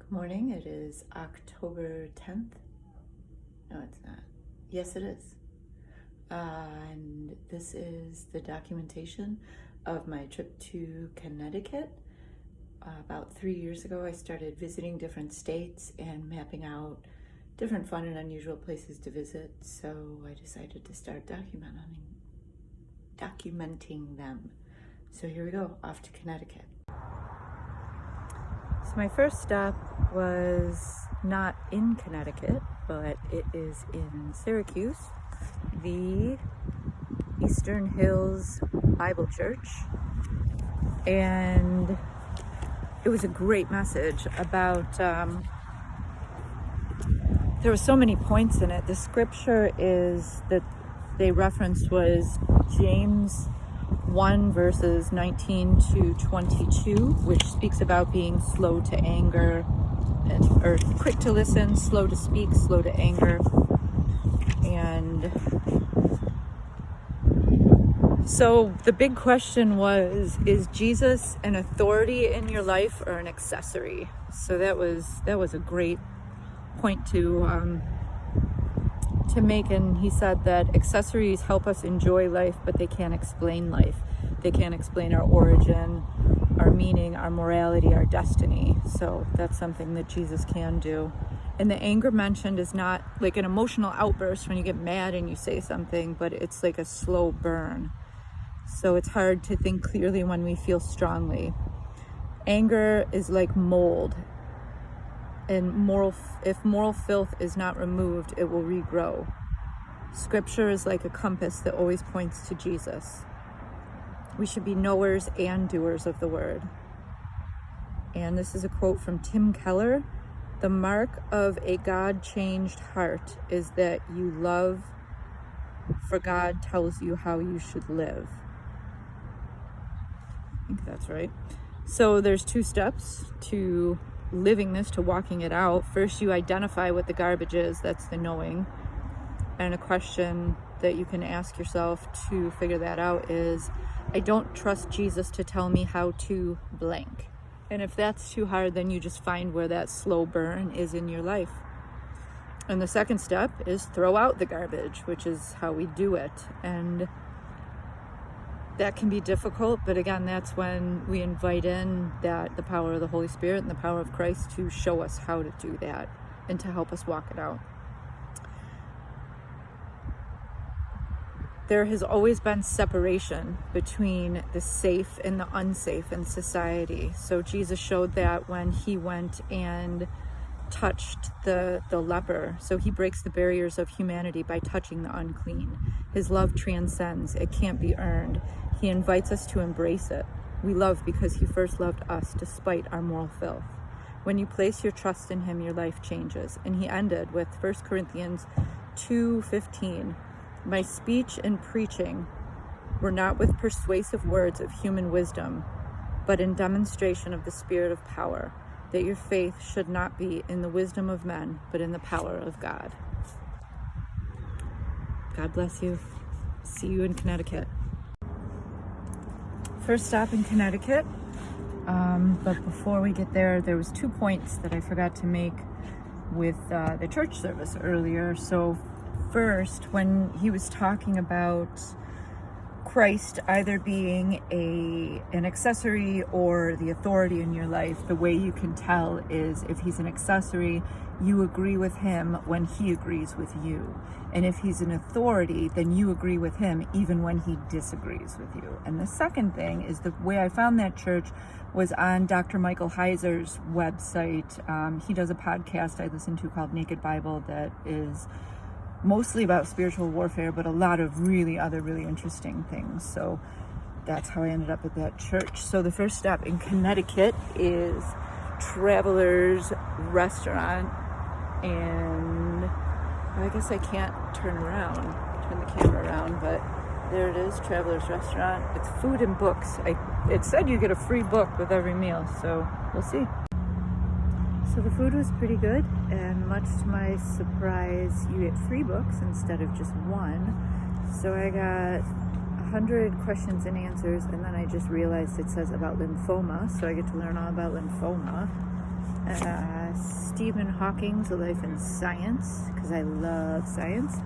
Good morning. It is October 10th. No, it's not. Yes, it is. And this is the documentation of my trip to Connecticut. About 3 years ago, I started visiting different states and mapping out different fun and unusual places to visit. So I decided to start documenting them. So here we go, off to Connecticut. So my first stop was not in Connecticut, but it is in Syracuse, the Eastern Hills Bible Church. And it was a great message about, there were so many points in it. The scripture is that they referenced was James 1 verses 19 to 22, which speaks about being slow to anger, or quick to listen, slow to speak, slow to anger. And so the big question was, is Jesus an authority in your life or an accessory? So that was a great point to make, and he said that accessories help us enjoy life, but they can't explain life. They can't explain our origin, our meaning, our morality, our destiny. So that's something that Jesus can do. And the anger mentioned is not like an emotional outburst when you get mad and you say something, but it's like a slow burn. So it's hard to think clearly when we feel strongly. Anger is like mold. And if moral filth is not removed, it will regrow. Scripture is like a compass that always points to Jesus. We should be knowers and doers of the word. And this is a quote from Tim Keller. The mark of a God-changed heart is that you love, for God tells you how you should live. I think that's right. So there's 2 steps to living this, to walking it out. First, you identify what the garbage is. That's the knowing. And a question that you can ask yourself to figure that out is, I don't trust Jesus to tell me how to blank. And if that's too hard, then you just find where that slow burn is in your life. And the second step is throw out the garbage, which is how we do it. And that can be difficult, but again, that's when we invite in the power of the Holy Spirit and the power of Christ to show us how to do that and to help us walk it out. There has always been separation between the safe and the unsafe in society. So Jesus showed that when he went and touched the leper. So he breaks the barriers of humanity by touching the unclean. His love transcends. It can't be earned. He invites us to embrace it. We love because he first loved us despite our moral filth. When you place your trust in him, your life changes. And he ended with 1 Corinthians 2:15. My speech and preaching were not with persuasive words of human wisdom, but in demonstration of the Spirit of power, that your faith should not be in the wisdom of men, but in the power of God. God bless you. See you in Connecticut. First stop in Connecticut, but before we get there, there was 2 points that I forgot to make with the church service earlier. So first, when he was talking about Christ either being an accessory or the authority in your life, the way you can tell is if he's an accessory, you agree with him when he agrees with you. And if he's an authority, then you agree with him even when he disagrees with you. And the second thing is, the way I found that church was on Dr. Michael Heiser's website. He does a podcast I listen to called Naked Bible that is mostly about spiritual warfare, but a lot of really interesting things. So that's how I ended up at that church. So the first stop in Connecticut is Travelers Restaurant, and I guess I can't turn the camera around, but there it is, Travelers Restaurant. It's food and books. It said you get a free book with every meal, so we'll see. So the food was pretty good, and much to my surprise, you get 3 books instead of just 1. So I got 100 questions and answers, and then I just realized it says about lymphoma, so I get to learn all about lymphoma. Stephen Hawking's A Life in Science, because I love science,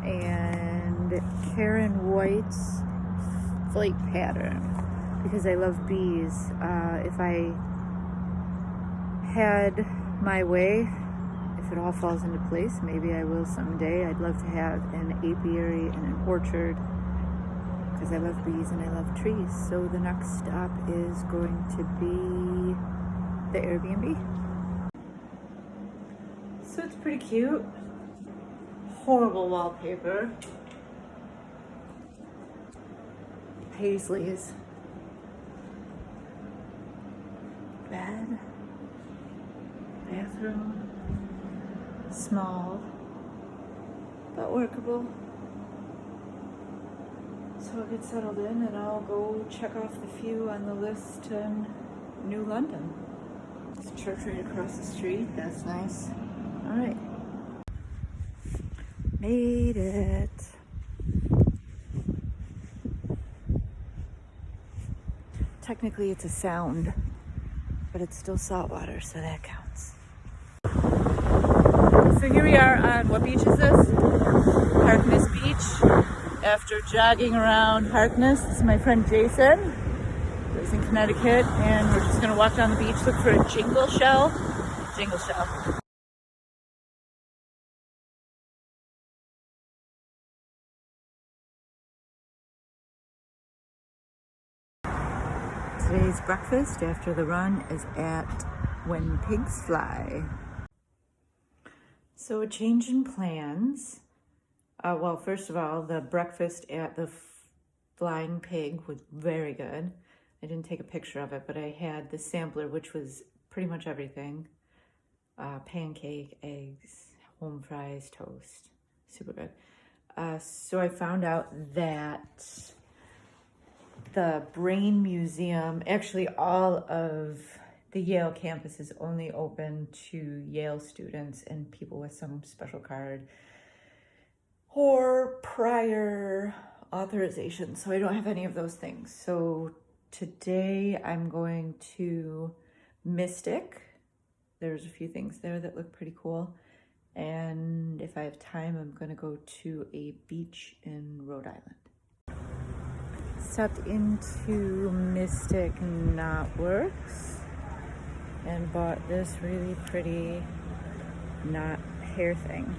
and Karen White's Flight Pattern, because I love bees. If I had my way, if it all falls into place, maybe I will someday. I'd love to have an apiary and an orchard, because I love bees and I love trees. So the next stop is going to be the Airbnb. So it's pretty cute. Horrible wallpaper. Paisleys. Bed. Bathroom. Small, but workable. So I'll get settled in and I'll go check off the few on the list to New London. There's a church right across the street. That's nice. All right. Made it. Technically it's a sound, but it's still saltwater, so that counts. So here we are on, what beach is this? Harkness Beach. After jogging around Harkness, this is my friend Jason, who lives in Connecticut, and we're just gonna walk down the beach, look for a jingle shell. Jingle shell. Today's breakfast after the run is at When Pigs Fly. So a change in plans. Well, first of all, the breakfast at the Flying Pig was very good. I didn't take a picture of it, but I had the sampler, which was pretty much everything. Pancake, eggs, home fries, toast. Super good. So I found out that the Brain Museum, actually all of the Yale campus is only open to Yale students and people with some special card or prior authorization. So I don't have any of those things. So today I'm going to Mystic. There's a few things there that look pretty cool. And if I have time, I'm gonna go to a beach in Rhode Island. Stepped into Mystic Knotworks and bought this really pretty knot hair thing.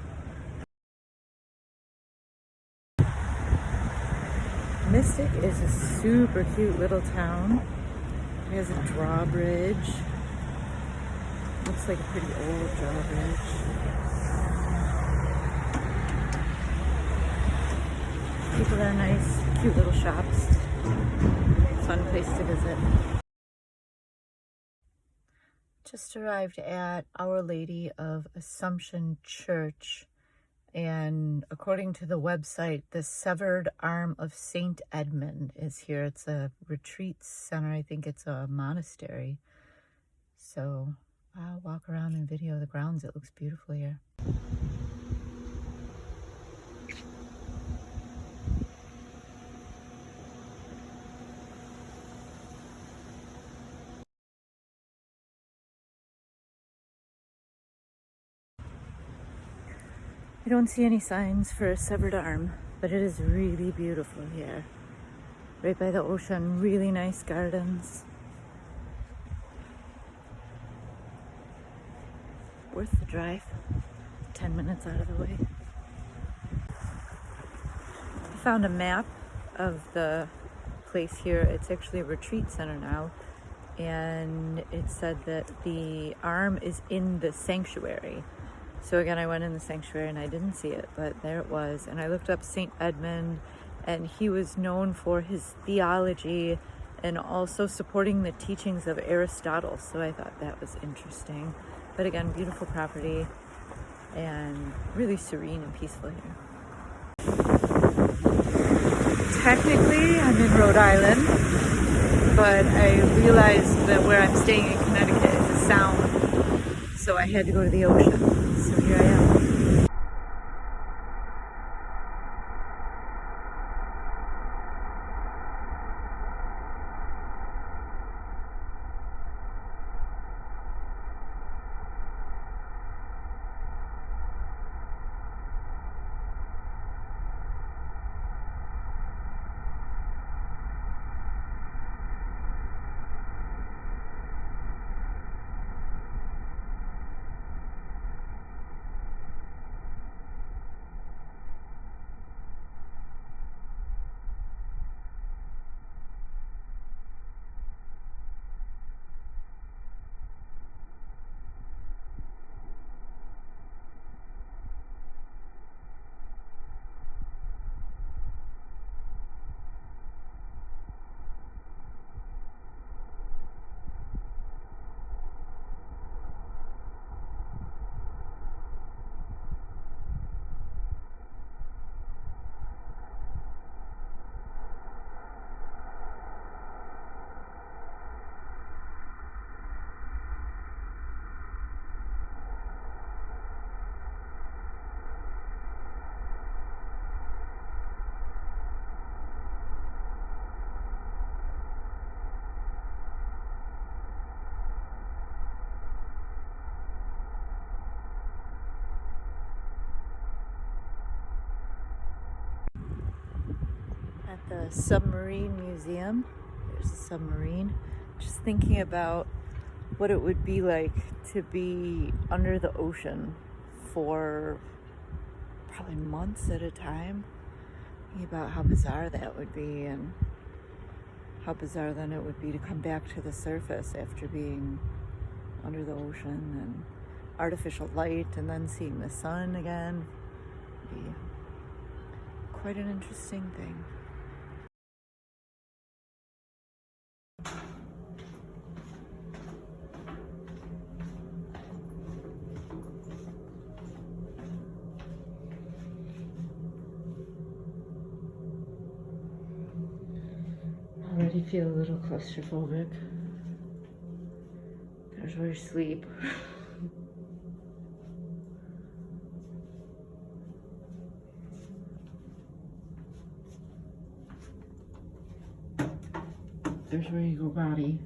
Mystic is a super cute little town. It has a drawbridge. Looks like a pretty old drawbridge. People are nice, cute little shops. Fun place to visit. Just arrived at Our Lady of Assumption Church, and according to the website, the severed arm of Saint Edmund is here. It's a retreat center. I think it's a monastery. So I'll walk around and video the grounds. It looks beautiful here. I don't see any signs for a severed arm, but it is really beautiful here. Right by the ocean, really nice gardens. Worth the drive, 10 minutes out of the way. I found a map of the place here. It's actually a retreat center now, and it said that the arm is in the sanctuary. So again, I went in the sanctuary and I didn't see it, but there it was. And I looked up St. Edmund, and he was known for his theology and also supporting the teachings of Aristotle. So I thought that was interesting. But again, beautiful property and really serene and peaceful here. Technically, I'm in Rhode Island, but I realized that where I'm staying in Connecticut is a sound. So I had to go to the ocean. So here I am. at the Submarine Museum. There's a submarine. Just thinking about what it would be like to be under the ocean for probably months at a time. Thinking about how bizarre that would be, and how bizarre then it would be to come back to the surface after being under the ocean and artificial light and then seeing the sun again. It'd be quite an interesting thing. Already feel a little claustrophobic. There's where I sleep. There's where you go potty.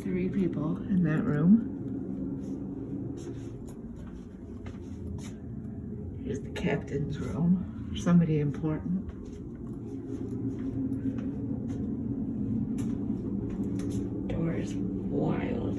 Three people in that room. Here's the captain's room. Somebody important. Door is wild.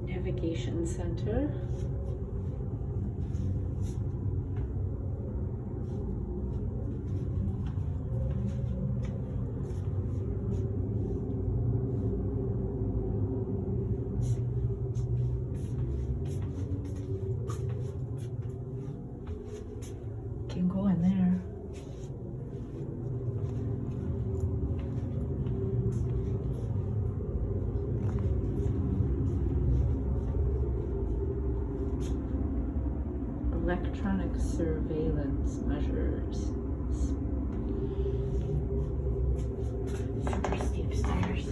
Navigation center. Can go in there. Electronic surveillance measures. Super steep stairs.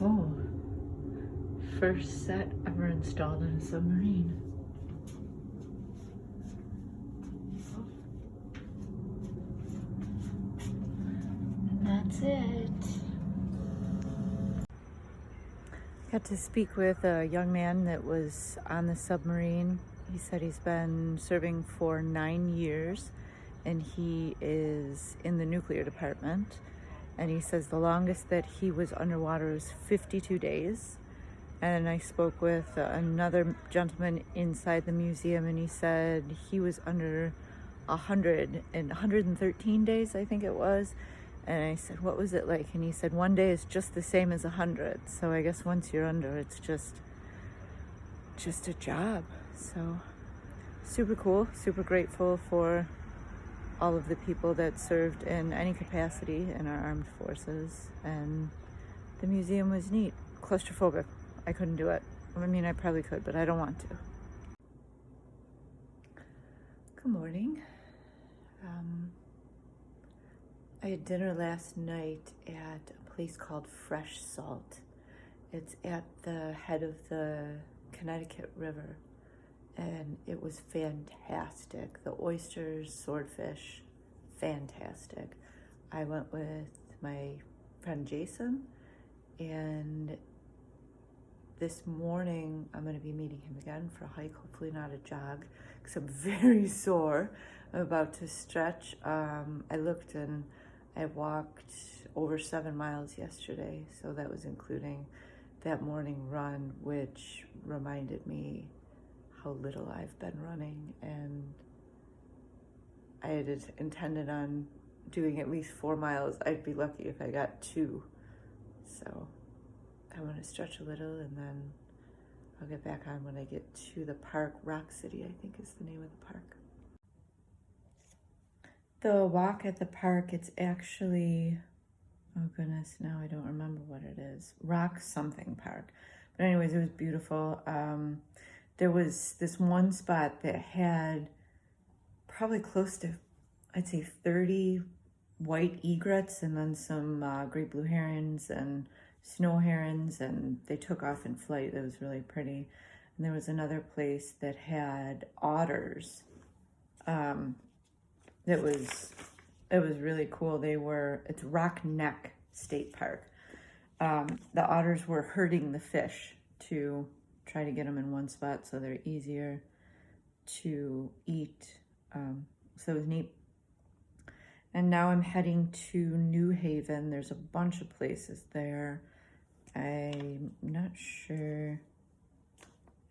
Oh. First set ever installed in a submarine. And that's it. Got to speak with a young man that was on the submarine. He said he's been serving for 9 years and he is in the nuclear department. And he says the longest that he was underwater was 52 days. And I spoke with another gentleman inside the museum, and he said he was under 113 days, I think it was. And I said, what was it like? And he said, 1 day is just the same as 100. So I guess once you're under, it's just a job. So super cool, super grateful for all of the people that served in any capacity in our armed forces. And the museum was neat. Claustrophobic. I couldn't do it. I mean, I probably could, but I don't want to. Good morning. I had dinner last night at a place called Fresh Salt. It's at the head of the Connecticut River, and it was fantastic. The oysters, swordfish, fantastic. I went with my friend Jason, and this morning I'm going to be meeting him again for a hike, hopefully not a jog, because I'm very sore. I'm about to stretch. I looked and I walked over 7 miles yesterday, so that was including that morning run, which reminded me how little I've been running, and I had intended on doing at least 4 miles. I'd be lucky if I got 2. So I want to stretch a little, and then I'll get back on when I get to the park. Rock City, I think, is the name of the park. The walk at the park, it's actually, oh goodness, now I don't remember what it is. Rock something park. But anyways, it was beautiful. There was this one spot that had probably close to, I'd say 30 white egrets, and then some great blue herons and snow herons, and they took off in flight. It was really pretty. And there was another place that had otters. It was really cool. It's Rock Neck State Park. The otters were herding the fish to try to get them in one spot so they're easier to eat. So it was neat. And now I'm heading to New Haven. There's a bunch of places there. I'm not sure.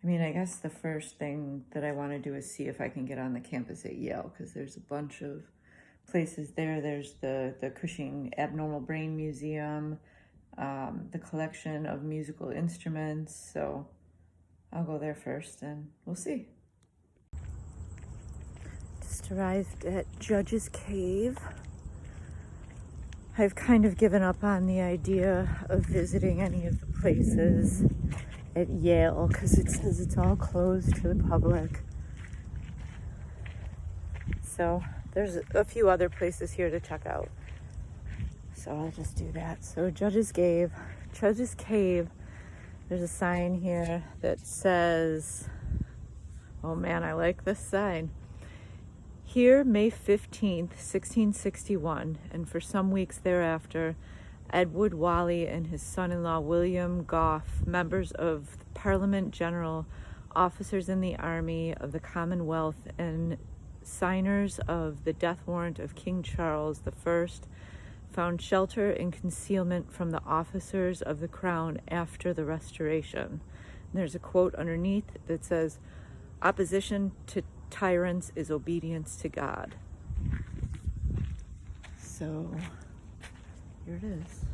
I mean, I guess the first thing that I want to do is see if I can get on the campus at Yale, because there's a bunch of places there. There's the Cushing Abnormal Brain Museum, the collection of musical instruments. So I'll go there first and we'll see. Just arrived at Judge's Cave. I've kind of given up on the idea of visiting any of the places at Yale because it says it's all closed to the public. So there's a few other places here to check out. So I'll just do that. So Judge's Cave, there's a sign here that says, oh man, I like this sign. Here, May 15th, 1661, and for some weeks thereafter, Edward Whalley and his son-in-law William Gough, members of the Parliament General, officers in the Army of the Commonwealth, and signers of the death warrant of King Charles I, found shelter and concealment from the officers of the Crown after the Restoration. And there's a quote underneath that says, "Opposition to tyrants is obedience to God." So here it is.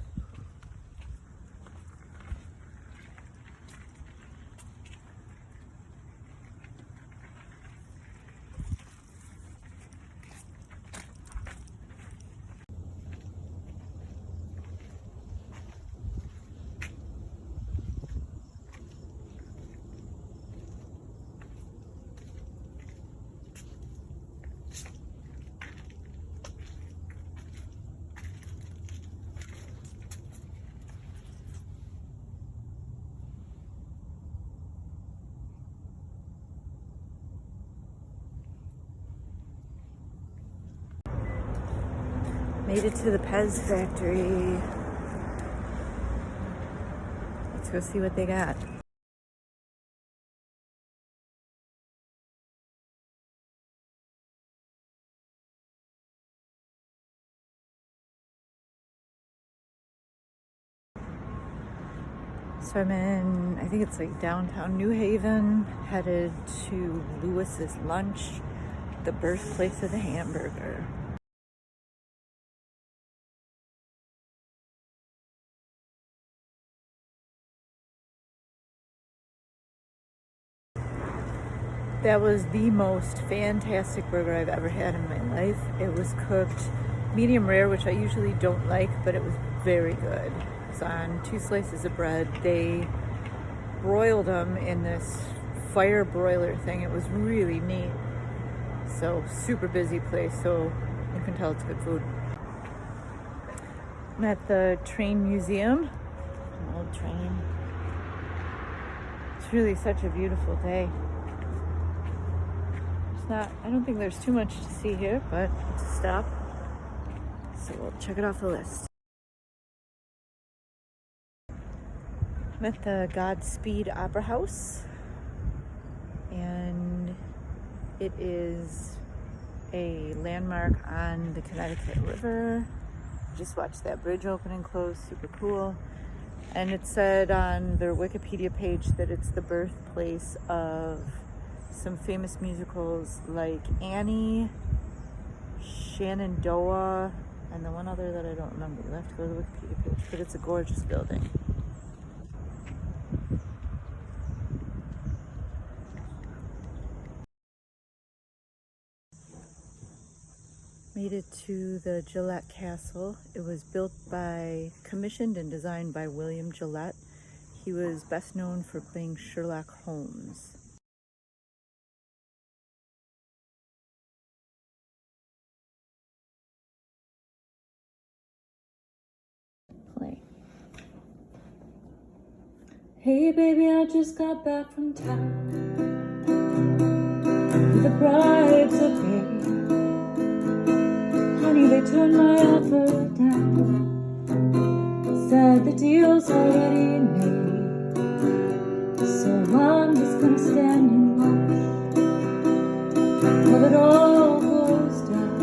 Made it to the Pez Factory. Let's go see what they got. So I'm in, I think it's like downtown New Haven, headed to Lewis's Lunch, the birthplace of the hamburger. That was the most fantastic burger I've ever had in my life. It was cooked medium rare, which I usually don't like, but it was very good. It's on 2 slices of bread. They broiled them in this fire broiler thing. It was really neat. So super busy place, so you can tell it's good food. I'm at the Train Museum. An old train. It's really such a beautiful day. I don't think there's too much to see here, but it's a stop. So we'll check it off the list. I'm at the Godspeed Opera House, and it is a landmark on the Connecticut River. Just watched that bridge open and close, super cool. And it said on their Wikipedia page that it's the birthplace of some famous musicals like Annie, Shenandoah, and the one other that I don't remember. You'll have to go to the Wikipedia page, but it's a gorgeous building. Made it to the Gillette Castle. It was commissioned and designed by William Gillette. He was best known for playing Sherlock Holmes. Play. Hey baby, I just got back from town. The bribes are paid. Honey, they turned my offer down. Said the deal's already made. So I'm just gonna stand and watch while it all goes down.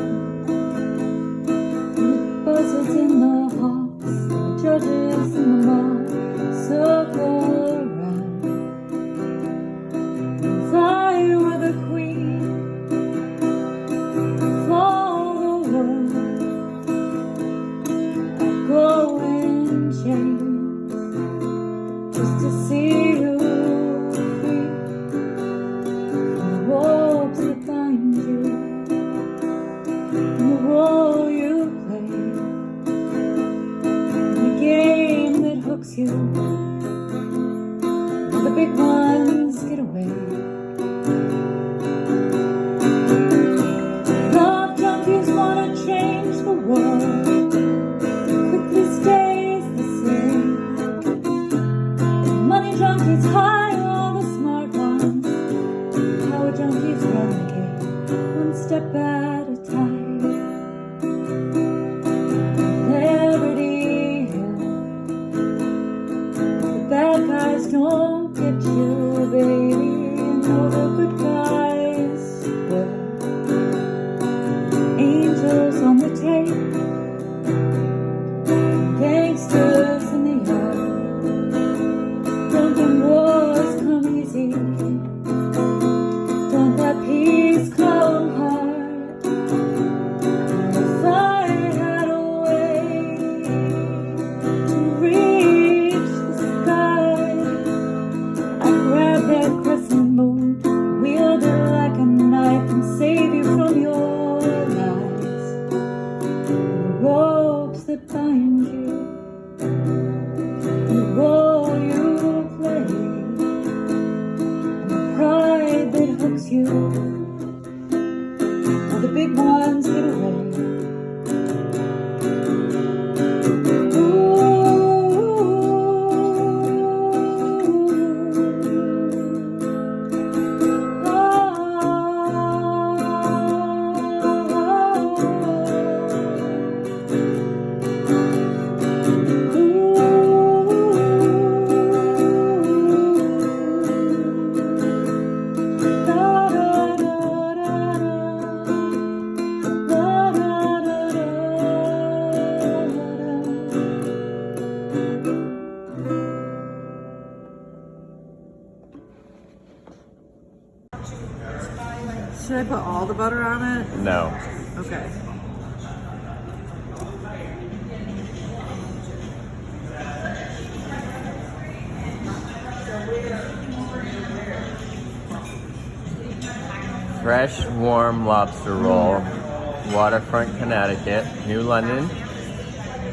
And the buzzards in the hawks, the judges in the mob circle around. If I were the queen of all the world, I'd go in chains just to see you free from the ropes that bind you and the role you play in the game that hooks you. When the big ones get away, love junkies wanna change the world, quickly stays the same. Money junkies hire all the smart ones, power junkies run the game, one step at a time. Liberty Hill, the bad guys don't get you, baby, no, the good guys will. Angels on the tape, gangsters in the yard. Drunken wars come easy, don't let peace come hard. If I had a way to reach the sky, I'd grab that crescent moon, wield it like a knife, and save you from your lies. The ropes that bind you, the role you play, and the pride that hooks you, while the big ones get away. Should I put all the butter on it? No. Okay. Fresh, warm lobster roll, waterfront, Connecticut, New London,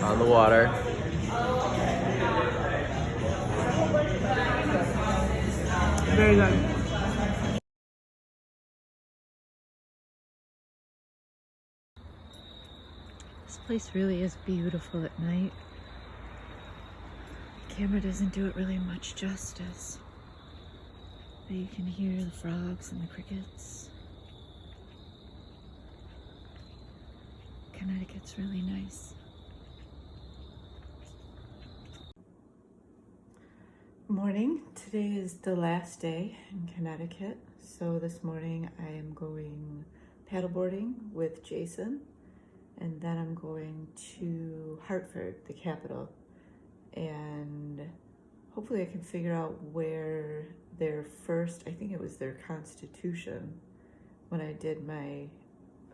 on the water. Very good. This place really is beautiful at night. The camera doesn't do it really much justice, but you can hear the frogs and the crickets. Connecticut's really nice. Morning. Today is the last day in Connecticut, so this morning I am going paddleboarding with Jason, and then I'm going to Hartford, the capital, and hopefully I can figure out where their first, I think it was their constitution, when I did my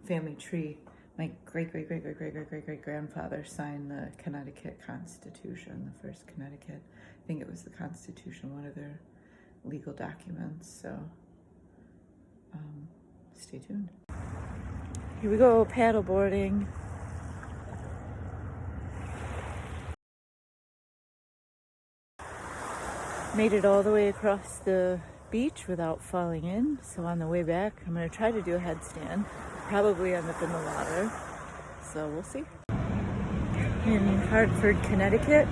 family tree, my great-great-great-great-great-great-great-grandfather signed the Connecticut Constitution, the first Connecticut. I think it was the Constitution, one of their legal documents. So stay tuned. Here we go, paddle boarding. Made it all the way across the beach without falling in. So on the way back, I'm gonna try to do a headstand. Probably end up in the water. So we'll see. In Hartford, Connecticut,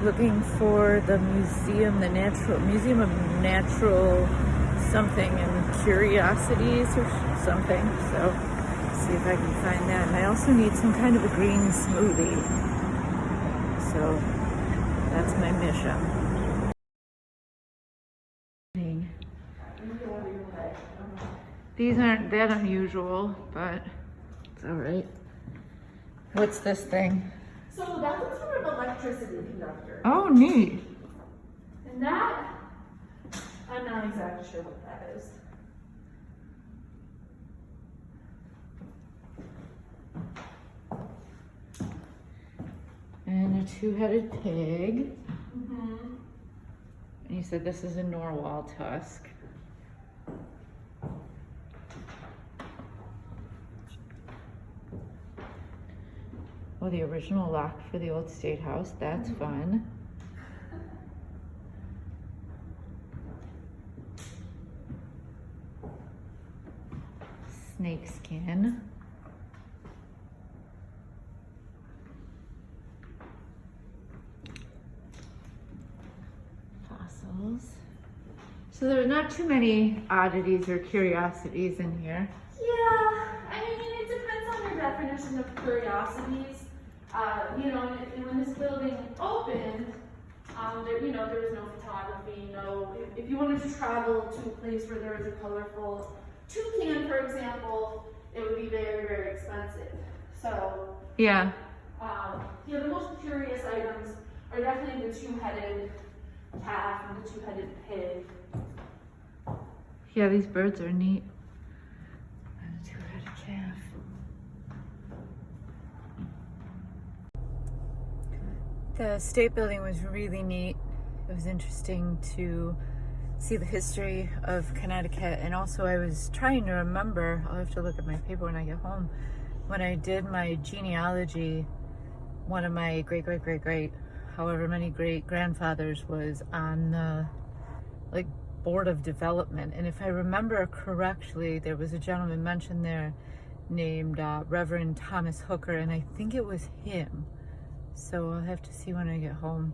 looking for the museum, Museum of Natural something and Curiosities or something. So see if I can find that. And I also need some kind of a green smoothie. So that's my mission. These aren't that unusual, but it's all right. What's this thing? So that's a sort of electricity conductor. Oh, neat. And that, I'm not exactly sure what that is. And a two-headed pig. Mm-hmm. And you said this is a narwhal tusk. Oh, the original lock for the old state house. That's fun. Snake skin. Fossils. So there's not too many oddities or curiosities in here. Yeah, I mean, it depends on your definition of curiosities. You know, and when this building opened, there was no photography, if you wanted to travel to a place where there was a colorful toucan, for example, it would be very, very expensive. So, Yeah. the most curious items are definitely the two-headed calf and the two-headed pig. Yeah, these birds are neat. And a two-headed calf. The state building was really neat. It was interesting to see the history of Connecticut, and also I was trying to remember, I'll have to look at my paper when I get home, when I did my genealogy, one of my great however many great grandfathers was on the board of development. And if I remember correctly, there was a gentleman mentioned there named Reverend Thomas Hooker, and I think it was him. So I'll have to see when I get home.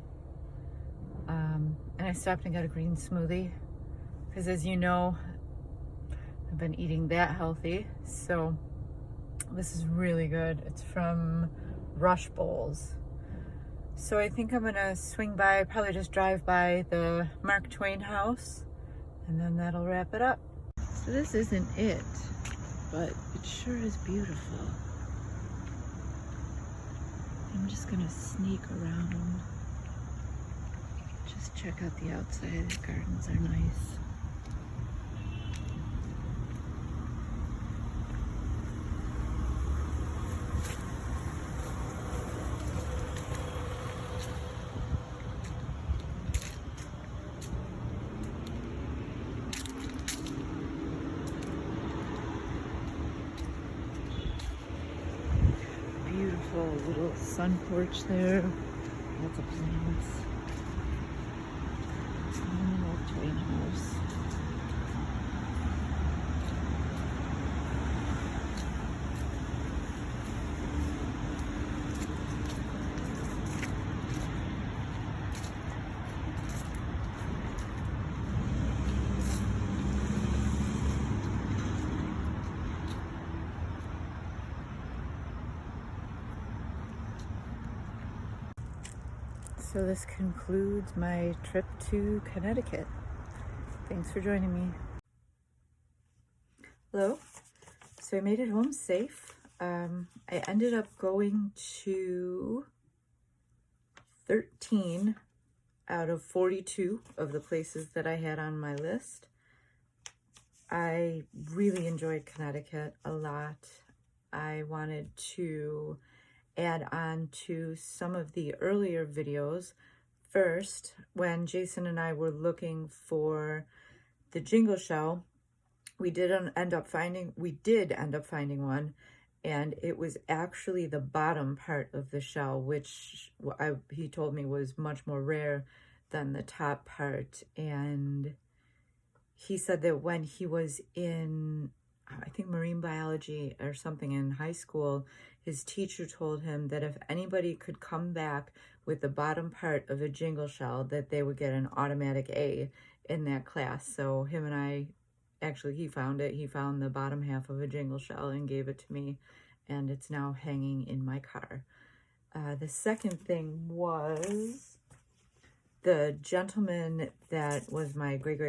And I stopped and got a green smoothie because, as you know, I've been eating that healthy. So this is really good. It's from Rush Bowls. So I think I'm gonna swing by, probably just drive by the Mark Twain house, and then that'll wrap it up. So this isn't it, but it sure is beautiful. I'm just gonna sneak around, just check out the outside. The gardens are nice. Beautiful little sun porch there. Lots of plants. And the Mark Twain house. So this concludes my trip to Connecticut. Thanks for joining me. Hello. So I made it home safe. I ended up going to 13 out of 42 of the places that I had on my list. I really enjoyed Connecticut a lot. I wanted to add on to some of the earlier videos. First, when Jason and I were looking for the jingle shell, we did end up finding one, and it was actually the bottom part of the shell, which he told me was much more rare than the top part. And he said that when he was in, I think, marine biology or something in high school, his teacher told him that if anybody could come back with the bottom part of a jingle shell, that they would get an automatic A in that class. So him and I, actually, he found it. He found the bottom half of a jingle shell and gave it to me, and it's now hanging in my car. The second thing was the gentleman that was my great,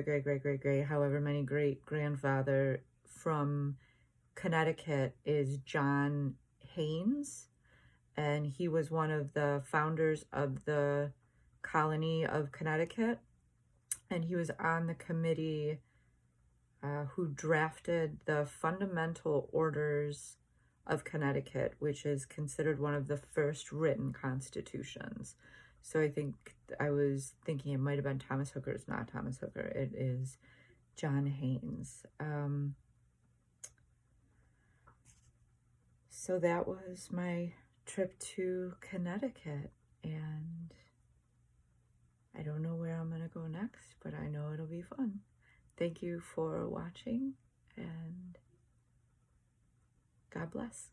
however many great-grandfather from Connecticut is John Haynes, and he was one of the founders of the colony of Connecticut, and he was on the committee who drafted the Fundamental Orders of Connecticut, which is considered one of the first written constitutions. So I was thinking it might have been Thomas Hooker. It's not Thomas Hooker. It is John Haynes. So that was my trip to Connecticut, and I don't know where I'm going to go next, but I know it'll be fun. Thank you for watching, and God bless.